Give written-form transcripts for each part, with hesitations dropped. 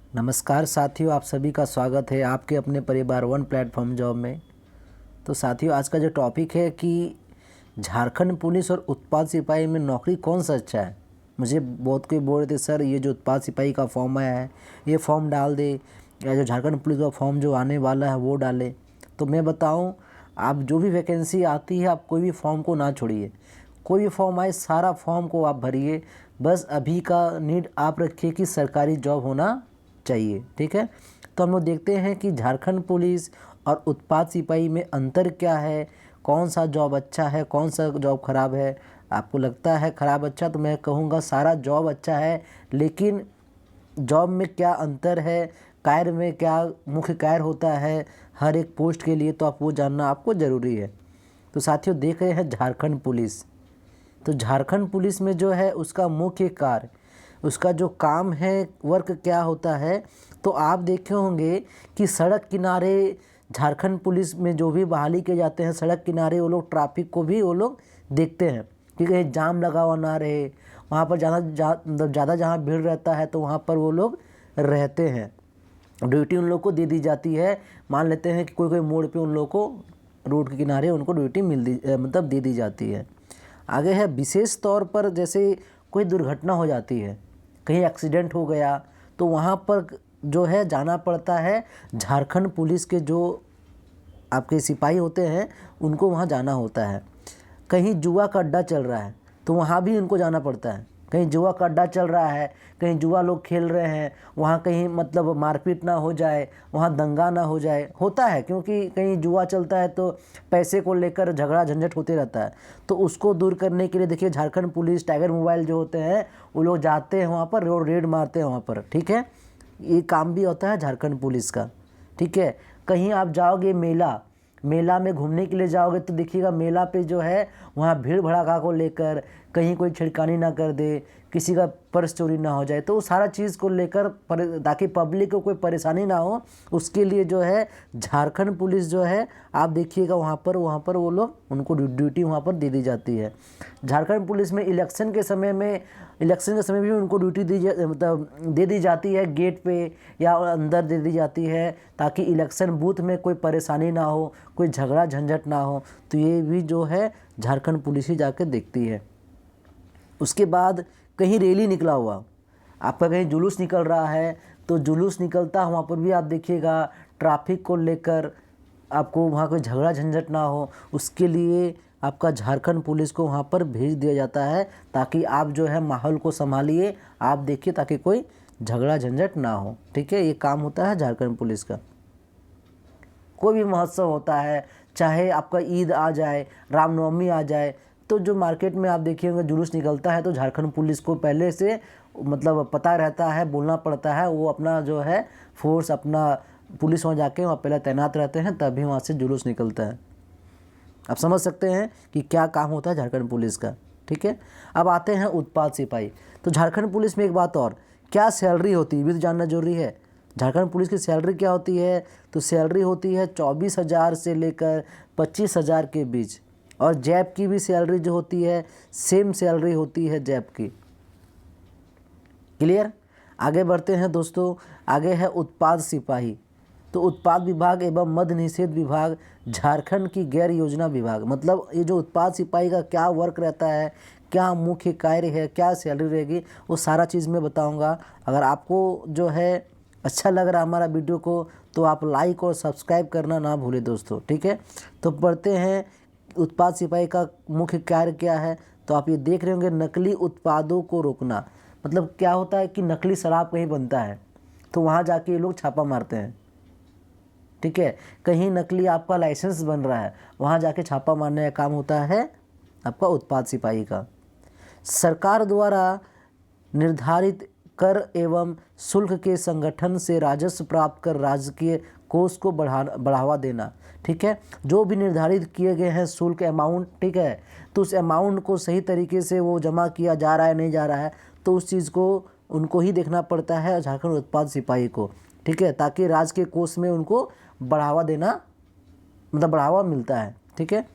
नमस्कार साथियों, आप सभी का स्वागत है आपके अपने परिवार वन प्लेटफॉर्म जॉब में। तो साथियों, आज का जो टॉपिक है कि झारखंड पुलिस और उत्पाद सिपाही में नौकरी कौन सा अच्छा है। मुझे बहुत कोई बोल रहे थे, सर ये जो उत्पाद सिपाही का फॉर्म आया है ये फॉर्म डाल दे, या जो झारखंड पुलिस का फॉर्म जो आने वाला है वो डाले। तो मैं बताऊँ, आप जो भी वैकेंसी आती है आप कोई भी फॉर्म को ना छोड़िए। कोई भी फॉर्म आए सारा फॉर्म को आप भरिए। बस अभी का नीड आप रखिए कि सरकारी जॉब होना चाहिए। ठीक है, तो हम लोग देखते हैं कि झारखंड पुलिस और उत्पाद सिपाही में अंतर क्या है, कौन सा जॉब अच्छा है, कौन सा जॉब ख़राब है। आपको लगता है ख़राब अच्छा, तो मैं कहूँगा सारा जॉब अच्छा है, लेकिन जॉब में क्या अंतर है, कार्य में क्या मुख्य कार्य होता है हर एक पोस्ट के लिए, तो आप वो जानना आपको ज़रूरी है। तो साथियों, देख रहे हैं झारखंड पुलिस। तो झारखंड पुलिस में जो है उसका मुख्य कार्य, उसका जो काम है, वर्क क्या होता है, तो आप देखे होंगे कि सड़क किनारे झारखंड पुलिस में जो भी बहाली के जाते हैं, सड़क किनारे वो लोग ट्रैफिक को भी वो लोग देखते हैं कि कहीं जाम लगा हुआ ना रहे। वहाँ पर ज़्यादा जहाँ भीड़ रहता है तो वहाँ पर वो लोग रहते हैं। ड्यूटी उन लोग को दे दी जाती है। मान लेते हैं कि कोई कोई मोड़ पे उन लोग को रोड के किनारे उनको ड्यूटी मतलब दे दी जाती है। आगे है विशेष तौर पर जैसे कोई दुर्घटना हो जाती है, कहीं एक्सीडेंट हो गया, तो वहाँ पर जो है जाना पड़ता है। झारखंड पुलिस के जो आपके सिपाही होते हैं उनको वहाँ जाना होता है। कहीं जुआ का अड्डा चल रहा है तो वहाँ भी उनको जाना पड़ता है। कहीं जुआ का अड्डा चल रहा है, कहीं जुआ लोग खेल रहे हैं, वहाँ कहीं मतलब मारपीट ना हो जाए, वहाँ दंगा ना हो जाए। होता है क्योंकि कहीं जुआ चलता है तो पैसे को लेकर झगड़ा झंझट होते रहता है। तो उसको दूर करने के लिए देखिए झारखंड पुलिस, टाइगर मोबाइल जो होते हैं वो लोग जाते हैं वहाँ पर, रोड रेड मारते हैं वहाँ पर। ठीक है, ये काम भी होता है झारखंड पुलिस का। ठीक है, कहीं आप जाओगे मेला में घूमने के लिए जाओगे तो देखिएगा मेला पे जो है वहाँ भीड़ भड़ाका को लेकर कहीं कोई छिड़कानी ना कर दे, किसी का पर्स चोरी ना हो जाए, तो वो सारा चीज़ को लेकर ताकि पब्लिक को कोई परेशानी ना हो, उसके लिए जो है झारखंड पुलिस जो है आप देखिएगा वहाँ पर वो लोग उनको ड्यूटी वहाँ पर दे दी जाती है। झारखंड पुलिस में इलेक्शन के समय भी उनको ड्यूटी मतलब दे दी जाती है, गेट पे या अंदर दे दी जाती है, ताकि इलेक्शन बूथ में कोई परेशानी ना हो, कोई झगड़ा झंझट ना हो। तो ये भी जो है झारखंड पुलिस ही जाकर देखती है। उसके बाद कहीं रैली निकला हुआ, आपका कहीं जुलूस निकल रहा है तो जुलूस निकलता है वहाँ पर भी आप देखिएगा ट्रैफिक को लेकर आपको वहाँ कोई झगड़ा झंझट ना हो, उसके लिए आपका झारखंड पुलिस को वहाँ पर भेज दिया जाता है, ताकि आप जो है माहौल को संभालिए, आप देखिए ताकि कोई झगड़ा झंझट ना हो। ठीक है, ये काम होता है झारखंड पुलिस का। कोई भी महोत्सव होता है, चाहे आपका ईद आ जाए, रामनवमी आ जाए, तो जो मार्केट में आप देखिएगा जुलूस निकलता है तो झारखंड पुलिस को पहले से मतलब पता रहता है, बोलना पड़ता है, वो अपना जो है फोर्स, अपना पुलिस वहाँ जाके वहाँ पहले तैनात रहते हैं, तभी वहाँ से जुलूस निकलता है। आप समझ सकते हैं कि क्या काम होता है झारखंड पुलिस का। ठीक है, अब आते हैं उत्पाद सिपाही। तो झारखंड पुलिस में एक बात और, क्या सैलरी होती है भी तो जानना जरूरी है। झारखंड पुलिस की सैलरी क्या होती है, तो सैलरी होती है 24,000 से लेकर 25,000 के बीच। और जैब की भी सैलरी जो होती है सेम सैलरी होती है जैब की। क्लियर। आगे बढ़ते हैं दोस्तों, आगे है उत्पाद सिपाही। तो उत्पाद विभाग एवं मद्य निषेध विभाग झारखंड की गैर योजना विभाग, मतलब ये जो उत्पाद सिपाही का क्या वर्क रहता है, क्या मुख्य कार्य है, क्या सैलरी रहेगी, वो सारा चीज़ मैं बताऊंगा। अगर आपको जो है अच्छा लग रहा है हमारा वीडियो को, तो आप लाइक और सब्सक्राइब करना ना भूलें दोस्तों। ठीक है, तो पढ़ते हैं उत्पाद सिपाही का मुख्य कार्य क्या है। तो आप ये देख रहे होंगे, नकली उत्पादों को रोकना। मतलब क्या होता है कि नकली शराब कहीं बनता है तो वहाँ जाके ये लोग छापा मारते हैं। ठीक है, कहीं नकली आपका लाइसेंस बन रहा है, वहाँ जाके छापा मारने का काम होता है आपका उत्पाद सिपाही का। सरकार द्वारा निर्धारित कर एवं शुल्क के संगठन से राजस्व प्राप्त कर राजकीय कोष को बढ़ावा देना। ठीक है, जो भी निर्धारित किए गए हैं शुल्क अमाउंट, ठीक है, तो उस अमाउंट को सही तरीके से वो जमा किया जा रहा है नहीं जा रहा है, तो उस चीज़ को उनको ही देखना पड़ता है झारखंड उत्पाद सिपाही को। ठीक है, ताकि राज्य के कोष में उनको बढ़ावा देना, मतलब बढ़ावा मिलता है। ठीक है,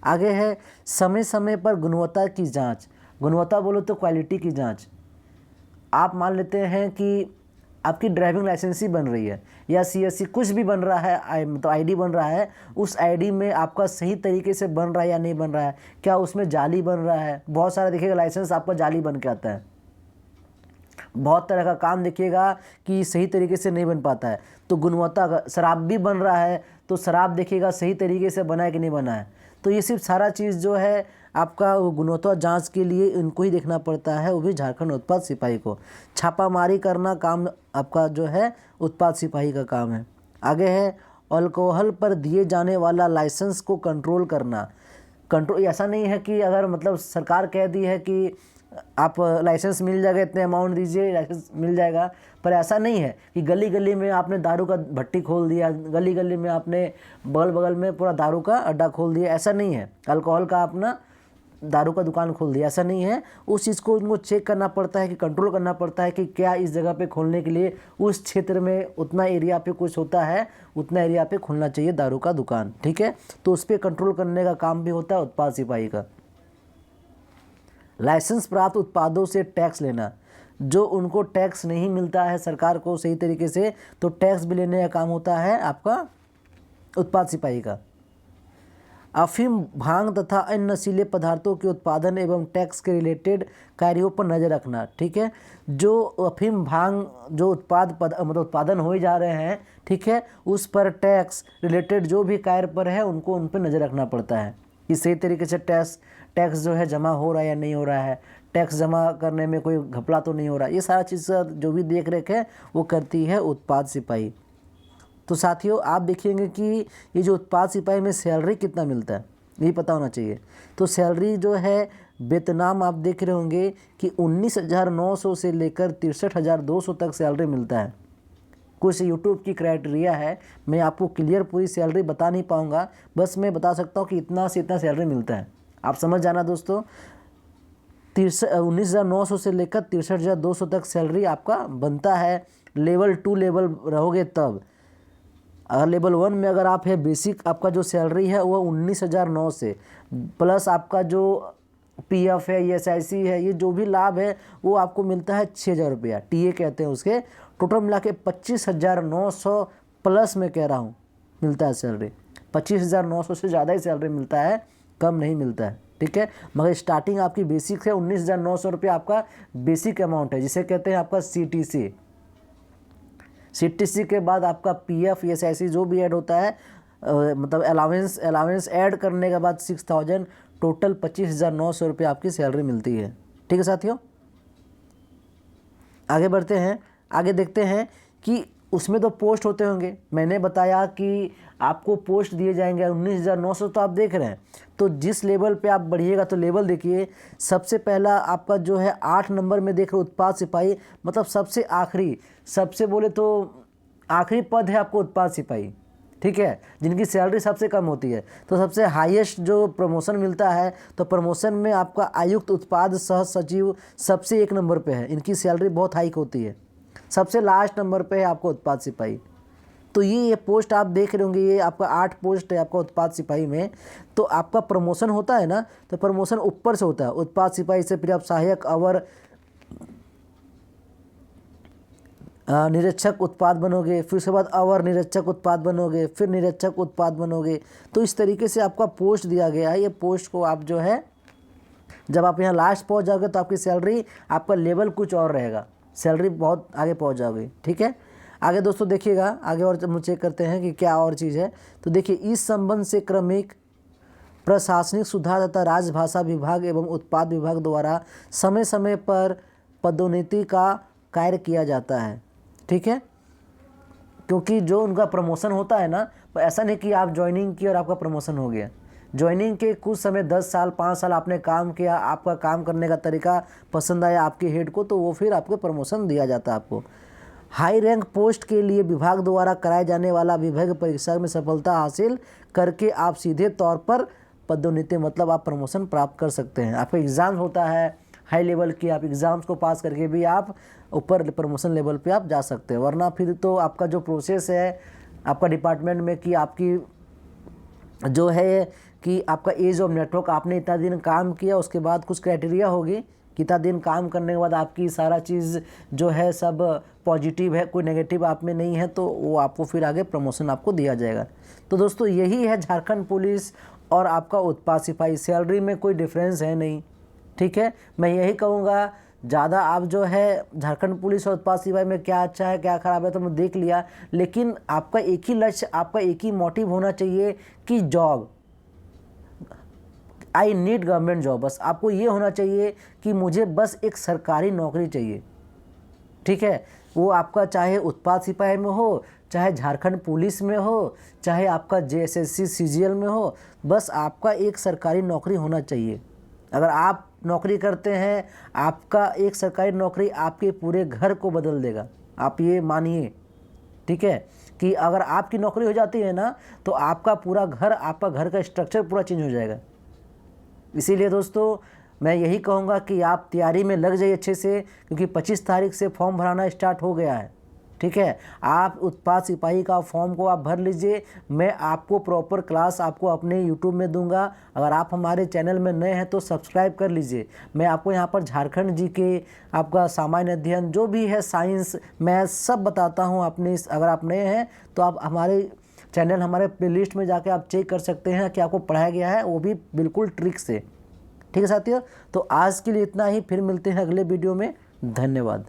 आगे है समय समय पर गुणवत्ता की जांच। गुणवत्ता बोलो तो क्वालिटी की जांच। आप मान लेते हैं कि आपकी ड्राइविंग लाइसेंस ही बन रही है या CSC कुछ भी बन रहा है, तो ID बन रहा है, उस ID में आपका सही तरीके से बन रहा है या नहीं बन रहा है, क्या उसमें जाली बन रहा है। बहुत सारा देखिएगा लाइसेंस आपका जाली बन के आता है, बहुत तरह का काम देखिएगा कि सही तरीके से नहीं बन पाता है। तो गुणवत्ता, शराब भी बन रहा है तो शराब देखिएगा सही तरीके से बना है कि नहीं बना है। तो ये सिर्फ सारा चीज़ जो है आपका गुणवत्ता जांच के लिए इनको ही देखना पड़ता है, वो भी झारखंड उत्पाद सिपाही को। छापामारी करना काम आपका जो है उत्पाद सिपाही का काम है। आगे है अल्कोहल पर दिए जाने वाला लाइसेंस को कंट्रोल करना। कंट्रोल ऐसा नहीं है कि अगर मतलब सरकार कह दी है कि आप लाइसेंस मिल जाएगा, इतने अमाउंट दीजिए लाइसेंस मिल जाएगा, पर ऐसा नहीं है कि गली गली में आपने दारू का भट्टी खोल दिया, गली गली में आपने बगल बगल में पूरा दारू का अड्डा खोल दिया, ऐसा नहीं है। अल्कोहल का अपना दारू का दुकान खोल दिया, ऐसा नहीं है। उस चीज़ को उनको चेक करना पड़ता है कि कंट्रोल करना पड़ता है कि क्या इस जगह पे खोलने के लिए उस क्षेत्र में उतना एरिया पे कुछ होता है, उतना एरिया पे खुलना चाहिए दारू का दुकान, ठीक है। तो उस पर कंट्रोल करने का काम भी होता है उत्पाद सिपाही का। लाइसेंस प्राप्त उत्पादों से टैक्स लेना, जो उनको टैक्स नहीं मिलता है सरकार को सही तरीके से, तो टैक्स भी लेने का काम होता है आपका उत्पाद सिपाही का। अफीम, भांग तथा अन्य नशीले पदार्थों के उत्पादन एवं टैक्स के रिलेटेड कार्यों पर नज़र रखना, ठीक है। जो अफीम भांग जो उत्पादन हो ही जा रहे हैं, ठीक है, उस पर टैक्स रिलेटेड जो भी कार्य पर है उनको उन पर नज़र रखना पड़ता है कि सही तरीके से टैक्स जो है जमा हो रहा है या नहीं हो रहा है, टैक्स जमा करने में कोई घपला तो नहीं हो रहा है। ये सारा चीज़ जो भी देख रेख है वो करती है उत्पाद सिपाही। तो साथियों आप देखेंगे कि ये जो उत्पाद सिपाही में सैलरी कितना मिलता है यही पता होना चाहिए। तो सैलरी जो है वेतनाम आप देख रहे होंगे कि 19,900 से लेकर 63,200 तक सैलरी मिलता है। कुछ यूट्यूब की क्राइटेरिया है, मैं आपको क्लियर पूरी सैलरी बता नहीं पाऊँगा, बस मैं बता सकता हूँ कि इतना से इतना सैलरी मिलता है, आप समझ जाना दोस्तों। 19,900 से लेकर 63,200 तक सैलरी आपका बनता है। लेवल 2 लेवल रहोगे तब। अगर लेवल 1 में अगर आप है, बेसिक आपका जो सैलरी है वो 19,900 से प्लस आपका जो PF है, ESIC है, ये जो भी लाभ है वो आपको मिलता है 6,000 रुपया, TA कहते हैं उसके। टोटल मिला के 25,900 प्लस में कह रहा हूँ मिलता है सैलरी। 25,900 से ज़्यादा ही सैलरी मिलता है, कम नहीं मिलता है, ठीक है। मगर स्टार्टिंग आपकी बेसिक से 19,900 रुपया आपका बेसिक अमाउंट है, जिसे कहते हैं आपका CTC के बाद आपका PF ESIC जो भी ऐड होता है, मतलब अलावेंस ऐड करने के बाद 6,000, टोटल 25,900 रुपये आपकी सैलरी मिलती है, ठीक है साथियों। आगे बढ़ते हैं, आगे देखते हैं कि उसमें तो पोस्ट होते होंगे। मैंने बताया कि आपको पोस्ट दिए जाएंगे 19,900, तो आप देख रहे हैं। तो जिस लेवल पे आप बढ़िएगा तो लेवल देखिए, सबसे पहला आपका जो है 8 नंबर में देख रहे उत्पाद सिपाही, मतलब सबसे आखिरी, सबसे बोले तो आखिरी पद है आपको उत्पाद सिपाही, ठीक है, जिनकी सैलरी सबसे कम होती है। तो सबसे हाईएस्ट जो प्रमोशन मिलता है, तो प्रमोशन में आपका आयुक्त उत्पाद सह सचिव सबसे 1 नंबर पे है, इनकी सैलरी बहुत हाइक होती है। सबसे लास्ट नंबर पे है आपको उत्पाद सिपाही। तो ये पोस्ट आप देख रहे होंगे, ये आपका 8 पोस्ट है आपका उत्पाद सिपाही में। तो आपका प्रमोशन होता है ना, तो प्रमोशन ऊपर से होता है, उत्पाद सिपाही से फिर आप सहायक अवर निरीक्षक उत्पाद बनोगे, फिर उसके बाद अवर निरीक्षक उत्पाद बनोगे, फिर निरीक्षक उत्पाद बनोगे। तो इस तरीके से आपका पोस्ट दिया गया है। ये पोस्ट को आप जो है जब आप यहाँ लास्ट पहुँच जाओगे तो आपकी सैलरी, आपका लेवल कुछ और रहेगा, सैलरी बहुत आगे पहुँच जाओगे, ठीक है। आगे दोस्तों देखिएगा, आगे और हम चेक करते हैं कि क्या और चीज़ है। तो देखिए, इस संबंध से क्रमिक प्रशासनिक सुधार तथा राजभाषा विभाग एवं उत्पाद विभाग द्वारा समय समय पर पदोन्नति का कार्य किया जाता है, ठीक है। क्योंकि जो उनका प्रमोशन होता है ना, तो ऐसा नहीं कि आप ज्वाइनिंग की और आपका प्रमोशन हो गया। ज्वाइनिंग के कुछ समय 10 साल 5 साल आपने काम किया, आपका काम करने का तरीका पसंद आया आपके हेड को, तो वो फिर आपको प्रमोशन दिया जाता है आपको। हाई रैंक पोस्ट के लिए विभाग द्वारा कराए जाने वाला विभाग परीक्षा में सफलता हासिल करके आप सीधे तौर पर पदोन्नति, मतलब आप प्रमोशन प्राप्त कर सकते हैं। आपका एग्ज़ाम होता है हाई लेवल की, आप एग्ज़ाम्स को पास करके भी आप ऊपर प्रमोशन लेवल पे आप जा सकते हैं। वरना फिर तो आपका जो प्रोसेस है आपका डिपार्टमेंट में कि आपकी जो है कि आपका एज ऑफ नेटवर्क, आपने इतना दिन काम किया, उसके बाद कुछ क्राइटेरिया होगी कितना दिन काम करने के बाद आपकी सारा चीज़ जो है सब पॉजिटिव है, कोई नेगेटिव आप में नहीं है, तो वो आपको फिर आगे प्रमोशन आपको दिया जाएगा। तो दोस्तों यही है झारखंड पुलिस और आपका उत्पाद सिपाही। सैलरी में कोई डिफरेंस है नहीं, ठीक है। मैं यही कहूँगा, ज़्यादा आप जो है झारखंड पुलिस और उत्पाद सिपाही में क्या अच्छा है क्या ख़राब है तो मैं देख लिया, लेकिन आपका एक ही लक्ष्य, आपका एक ही मोटिव होना चाहिए कि job, I need government job. बस आपको ये होना चाहिए कि मुझे बस एक सरकारी नौकरी चाहिए, ठीक है। वो आपका चाहे उत्पाद सिपाही में हो, चाहे झारखंड पुलिस में हो, चाहे आपका JSSC CGL में हो, बस आपका एक सरकारी नौकरी होना चाहिए। अगर आप नौकरी करते हैं, आपका एक सरकारी नौकरी आपके पूरे घर को बदल देगा, आप ये मानिए, ठीक है। कि अगर आपकी नौकरी हो जाती है ना, तो आपका पूरा घर, आपका घर का स्ट्रक्चर पूरा चेंज हो जाएगा। इसीलिए दोस्तों मैं यही कहूँगा कि आप तैयारी में लग जाइए अच्छे से, क्योंकि 25 तारीख से फॉर्म भराना स्टार्ट हो गया है, ठीक है। आप उत्पाद सिपाही का फॉर्म को आप भर लीजिए। मैं आपको प्रॉपर क्लास आपको अपने YouTube में दूंगा। अगर आप हमारे चैनल में नए हैं तो सब्सक्राइब कर लीजिए। मैं आपको यहाँ पर झारखंड GK, आपका सामान्य अध्ययन, जो भी है साइंस, मैथ, सब बताता हूँ अपने अगर आप नए हैं तो आप हमारे चैनल, हमारे प्लेलिस्ट में जाके आप चेक कर सकते हैं कि आपको पढ़ाया गया है, वो भी बिल्कुल ट्रिक से, ठीक है साथियों। तो आज के लिए इतना ही, फिर मिलते हैं अगले वीडियो में। धन्यवाद।